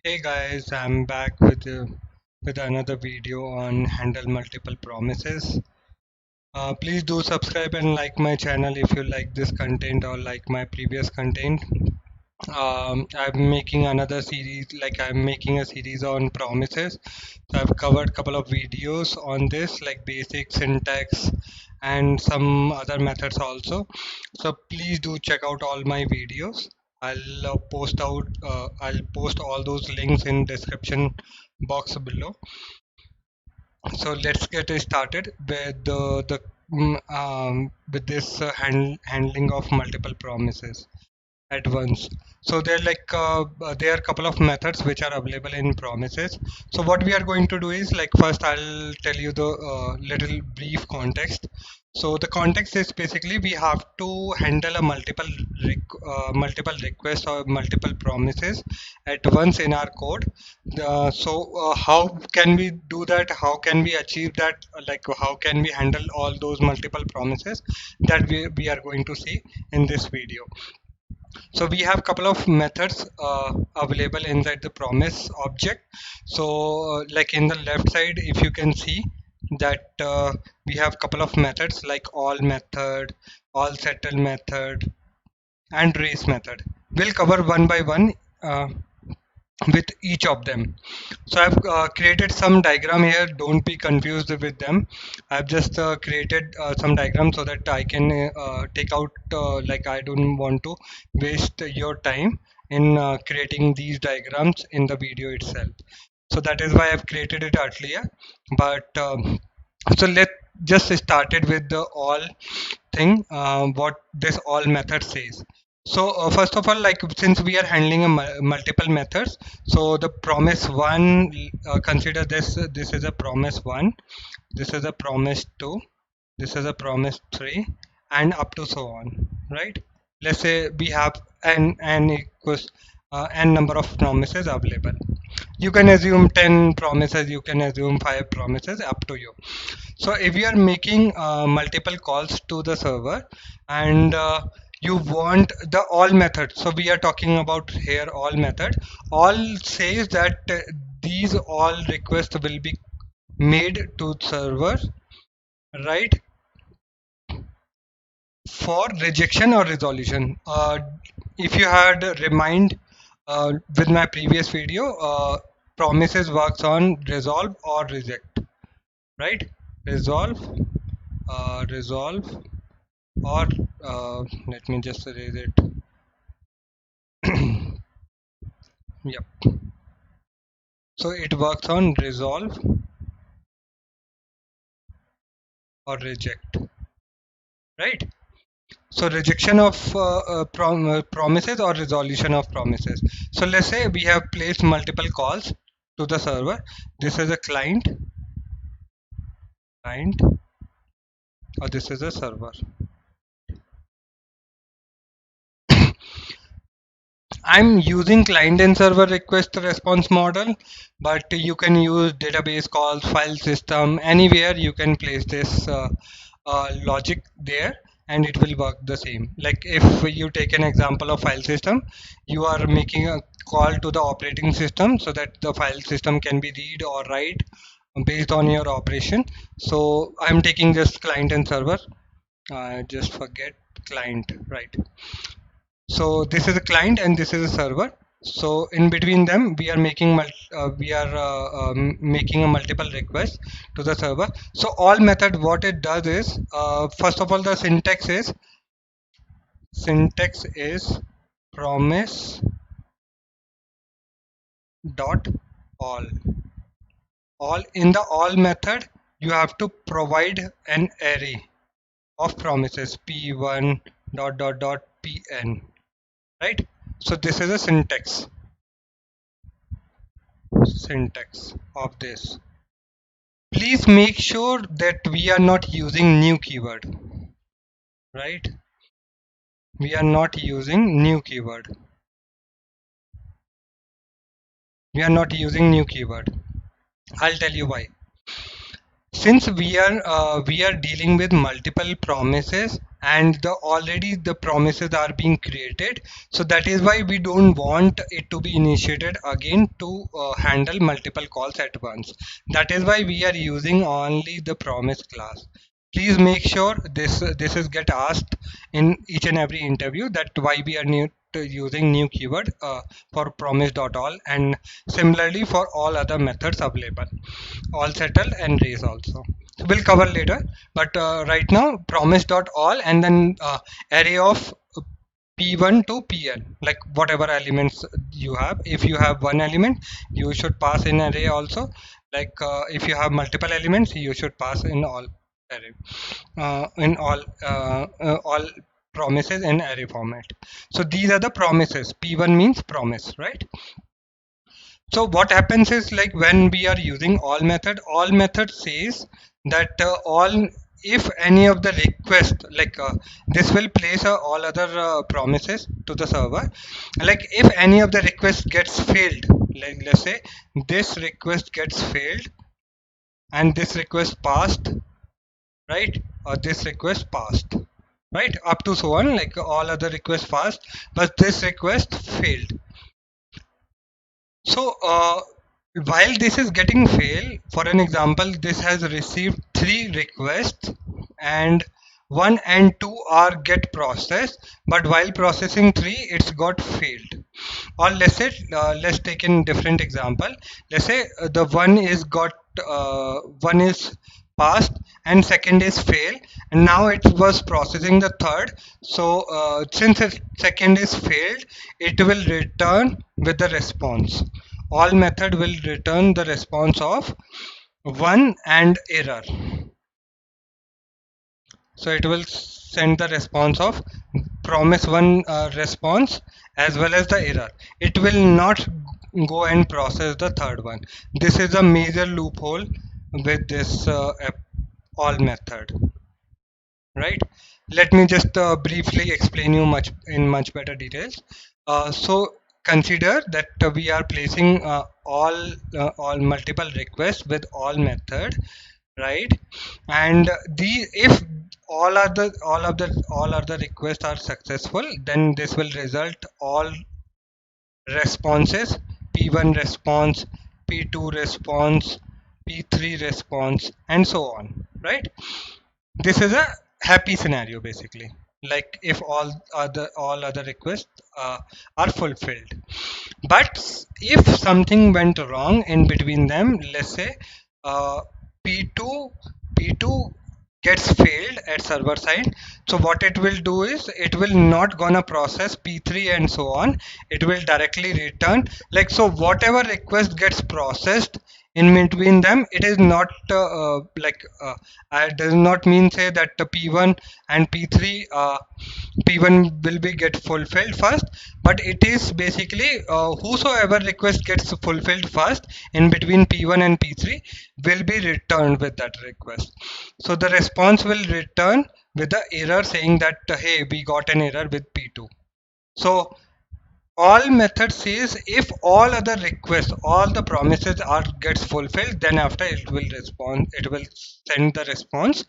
Hey guys, I'm back with another video on handle multiple promises. Please do subscribe and like my channel if you like this content or like my previous content. I'm making another series, like I'm making a series on promises. So I've covered a couple of videos on this, like basic syntax and some other methods also. So please do check out all my videos. I'll post all those links in description box below. So let's get started with with this handling of multiple promises at once. So there are a couple of methods which are available in promises. So what we are going to do is, like, first I'll tell you the little brief context. So the context is basically we have to handle a multiple requests or multiple promises at once in our code. How can we do that? How can we achieve that? Like, how can we handle all those multiple promises that we are going to see in this video. So we have couple of methods available inside the promise object. So like in the left side, if you can see that we have couple of methods like all method, all settle method, and race method. We'll cover one by one with each of them. So I've created some diagram here. Don't be confused with them. I've just created some diagram so that I can take out, like, I don't want to waste your time in creating these diagrams in the video itself. So that is why I've created it earlier. But so let's just start it with the all thing, what this all method says. So first of all, like, since we are handling a multiple methods, so the promise one, consider this is a promise one, this is a promise two, this is a promise three, and up to so on, right? Let's say we have n equals n number of promises available. You can assume 10 promises, you can assume 5 promises, up to you. So if you are making multiple calls to the server, and you want the all method, so we are talking about here all method, all says that these all requests will be made to server, right, for rejection or resolution. If you had remind with my previous video, promises works on resolve or reject, right? Resolve, resolve, or let me just erase it. Yep. So it works on resolve or reject, right? So rejection of promises or resolution of promises. So let's say we have placed multiple calls to the server. This is a client, or this is a server. I'm using client and server request response model, but you can use database calls, file system, anywhere you can place this logic there, and it will work the same. Like, if you take an example of file system, you are making a call to the operating system so that the file system can be read or write based on your operation. So I'm taking just client and server. Just forget client, right? So this is a client and this is a server. So in between them, we are making a multiple request to the server. So all method, what it does is, first of all, the syntax is promise dot all. All in the all method, you have to provide an array of promises p1 dot pn, right? So this is a syntax of this. Please make sure that we are not using new keyword, right? We are not using new keyword. We are not using new keyword. I'll tell you why. Since we are dealing with multiple promises, and already the promises are being created. So that is why we don't want it to be initiated again to handle multiple calls at once. That is why we are using only the promise class. Please make sure this is get asked in each and every interview, that why we are using new keyword for promise.all, and similarly for all other methods available, all settle and raise also. We'll cover later, but right now promise.all, and then array of p1 to pn, like whatever elements you have. If you have one element, you should pass in array also. Like if you have multiple elements, you should pass in all array, in all promises in array format. So these are the promises. P1 means promise, right? So what happens is, like when we are using all method says that all, if any of the request, like this will place all other promises to the server. Like if any of the request gets failed, like let's say this request gets failed and this request passed, right? Or this request passed, right? Up to so on, like all other requests passed, but this request failed. So while this is getting fail, for an example, this has received 3 requests and 1 and 2 are get processed, but while processing 3 it's got failed. Or let's say let's take in different example. Let's say the one is passed and second is fail, and now it was processing the third. So since the second is failed, it will return with the response. All method will return the response of 1 and error. So it will send the response of promise 1 response as well as the error. It will not go and process the third one. This is a major loophole with this all method, right? Let me just briefly explain you much better details. So consider that we are placing all multiple requests with all method, right? And the if all other requests are successful, then this will result all responses, p1 response, p2 response, p3 response, and so on, right? This is a happy scenario basically, like if all other requests are fulfilled. But if something went wrong in between them, let's say uh, p2 p2 gets failed at server side, so what it will do is it will not gonna process p3 and so on. It will directly return, like, so whatever request gets processed in between them, it is not does not mean say that the p1 and p3 p1 will be get fulfilled first, but it is basically whosoever request gets fulfilled first in between p1 and p3 will be returned with that request. So the response will return with the error saying that hey, we got an error with p2. So all method says if all other requests, all the promises are gets fulfilled, then after it will respond, it will send the response.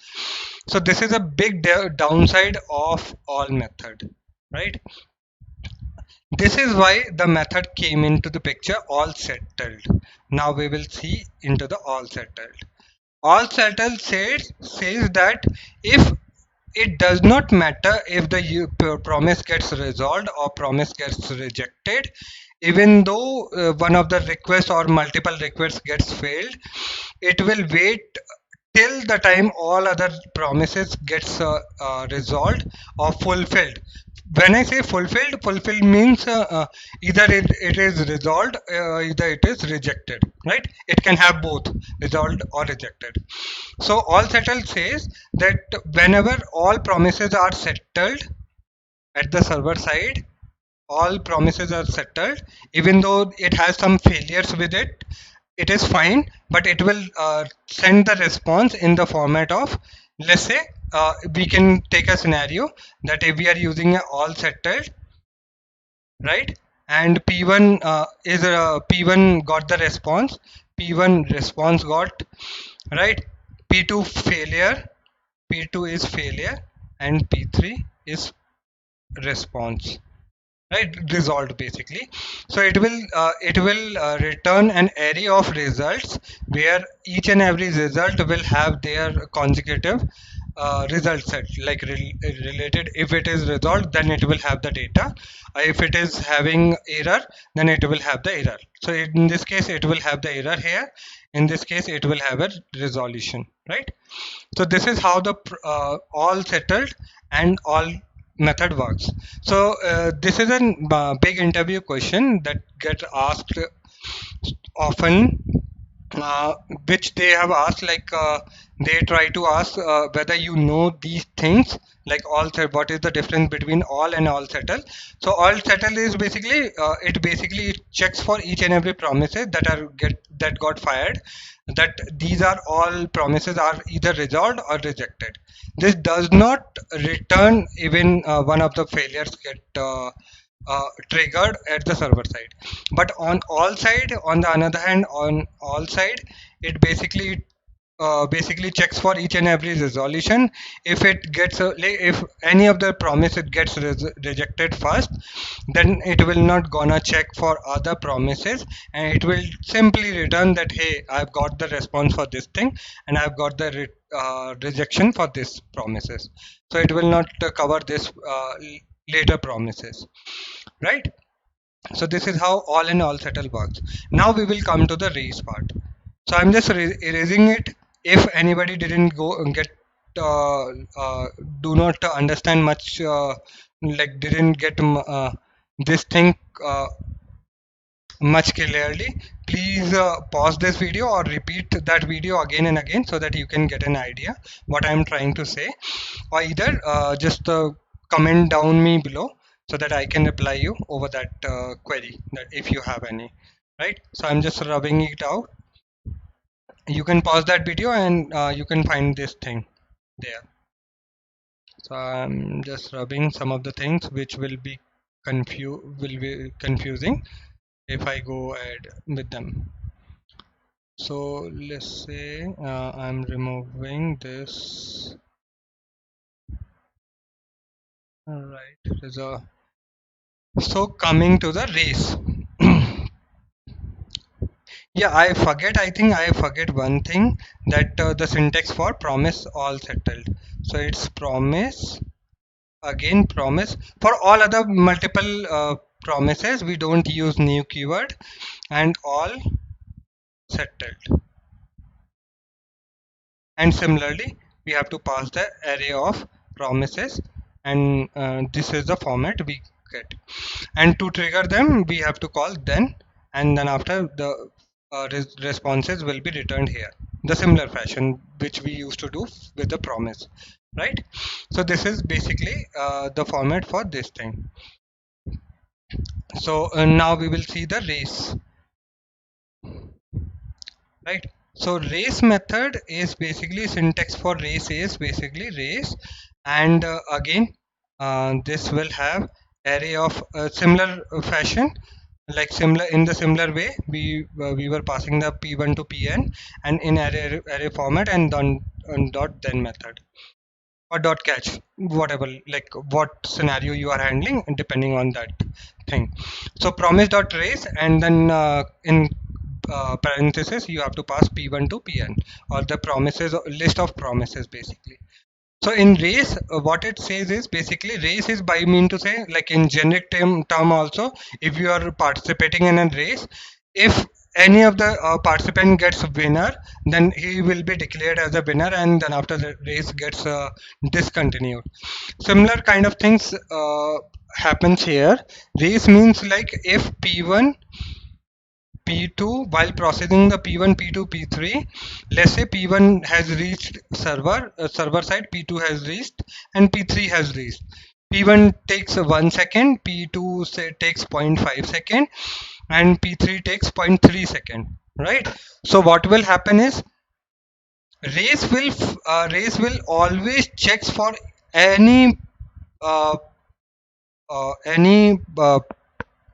So this is a big downside of all method, right? This is why the method came into the picture, all settled. Now we will see into the all settled. All settled says that if it does not matter if the promise gets resolved or promise gets rejected, even though one of the requests or multiple requests gets failed, it will wait till the time all other promises gets resolved or fulfilled. When I say fulfilled means either it is resolved, either it is rejected, right? It can have both, resolved or rejected. So all settled says that whenever all promises are settled at the server side, all promises are settled, even though it has some failures with it, it is fine, but it will send the response in the format of, let's say we can take a scenario that if we are using a all settled, right, and p1 is p1 got the response, p1 response got, right, p2 failure, p2 is failure, and P3 is response, right? Resolved basically. So it will return an array of results where each and every result will have their consecutive result set, like related. If it is resolved, then it will have the data. If it is having error, then it will have the error. So in this case it will have the error here, in this case it will have a resolution, right? So this is how the all settled and all method works. So this is a big interview question that get asked often, uh, which they have asked, like they try to ask whether you know these things, like all set, what is the difference between all and all settle. So all settle is basically it basically checks for each and every promises that got fired, that these are all promises are either resolved or rejected. This does not return even one of the failures get triggered at the server side. But on all side, on the another hand, on all side, it basically checks for each and every resolution. If it gets if any of the promise it gets rejected first, then it will not gonna check for other promises, and it will simply return that, hey, I've got the response for this thing and I've got the rejection for this promises. So it will not cover this later promises, right? So this is how all in all settle works. Now we will come to the race part. So I'm just erasing it. If anybody didn't go and get uh, uh, do not understand much, like didn't get this thing much clearly, please pause this video or repeat that video again and again so that you can get an idea what I'm trying to say, or either just comment down me below so that I can reply you over that query, that if you have any, right? So I'm just rubbing it out. You can pause that video and you can find this thing there. So I'm just rubbing some of the things which will be confusing if I go ahead with them. So let's say I'm removing this. All right, so coming to the race. Yeah, I think I forget one thing, that the syntax for promise all settled. So it's promise, again promise. For all other multiple promises, we don't use new keyword, and all settled. And similarly, we have to pass the array of promises, and this is the format we get. And to trigger them, we have to call then, and then after the responses will be returned here, the similar fashion which we used to do with the promise, right? So this is basically the format for this thing. So now we will see the race, right? So race method is basically, syntax for race is basically race, and again this will have array of similar fashion, like similar, in the similar way we were passing the p1 to pn and in array format, and then dot then method or dot catch, whatever, like what scenario you are handling depending on that thing. So promise dot race, and then in parenthesis you have to pass p1 to pn, or the promises, list of promises basically. So in race, what it says is basically, race is by mean to say, like in generic term also, if you are participating in a race, if any of the participant gets winner, then he will be declared as a winner, and then after the race gets discontinued. Similar kind of things happens here. Race means like if p1 P2, while processing the P1, P2, P3, let's say P1 has reached server side, P2 has reached, and P3 has reached. P1 takes 1 second, P2 takes 0.5 second, and P3 takes 0.3 second, right? So what will happen is, race will always checks for any uh,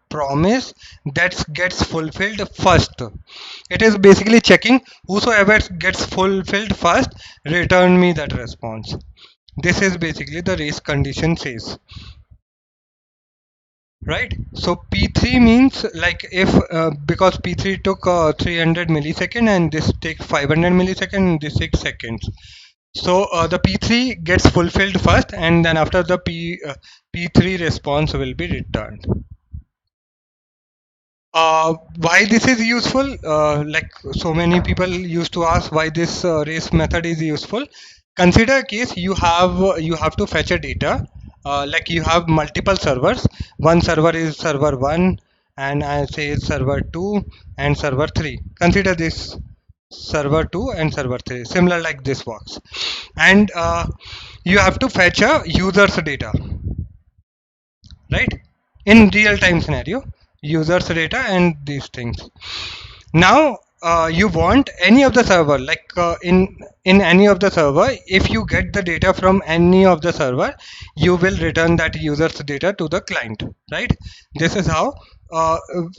promise that gets fulfilled first. It is basically checking whosoever gets fulfilled first, return me that response, This is basically the race condition says, right? So P3 means like if because P3 took 300 millisecond and this takes 500 millisecond, this takes seconds. So the P3 gets fulfilled first, and then after the P3 response will be returned. Why this is useful? Like so many people used to ask why this race method is useful. Consider a case you have to fetch a data. Like you have multiple servers. One server is server one, and I say server two and server three. Consider this server 2 and server 3 similar like this works, and you have to fetch a user's data, right? In real time scenario, users data and these things. Now you want any of the server, like in any of the server, if you get the data from any of the server, you will return that user's data to the client, right? This is how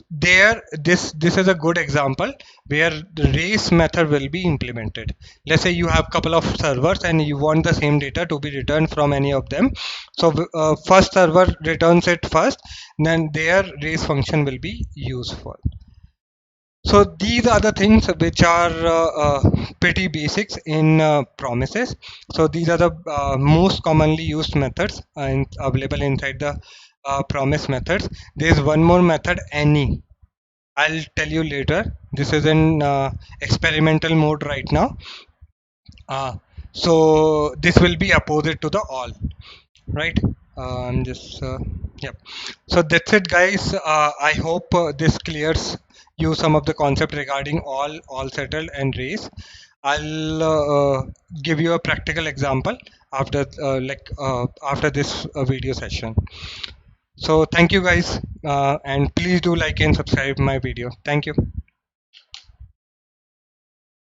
there this is a good example where the race method will be implemented. Let's say you have couple of servers and you want the same data to be returned from any of them. So first server returns it first, then their race function will be useful. So these are the things which are pretty basics in promises. So these are the most commonly used methods available inside the promise methods. There is one more method, any. I'll tell you later. This is in experimental mode right now. So this will be opposite to the all, right? I'm just yep. So that's it, guys. I hope this clears you some of the concept regarding all settled and race. I'll give you a practical example after after this video session. So thank you, guys, and please do like and subscribe my video. Thank you.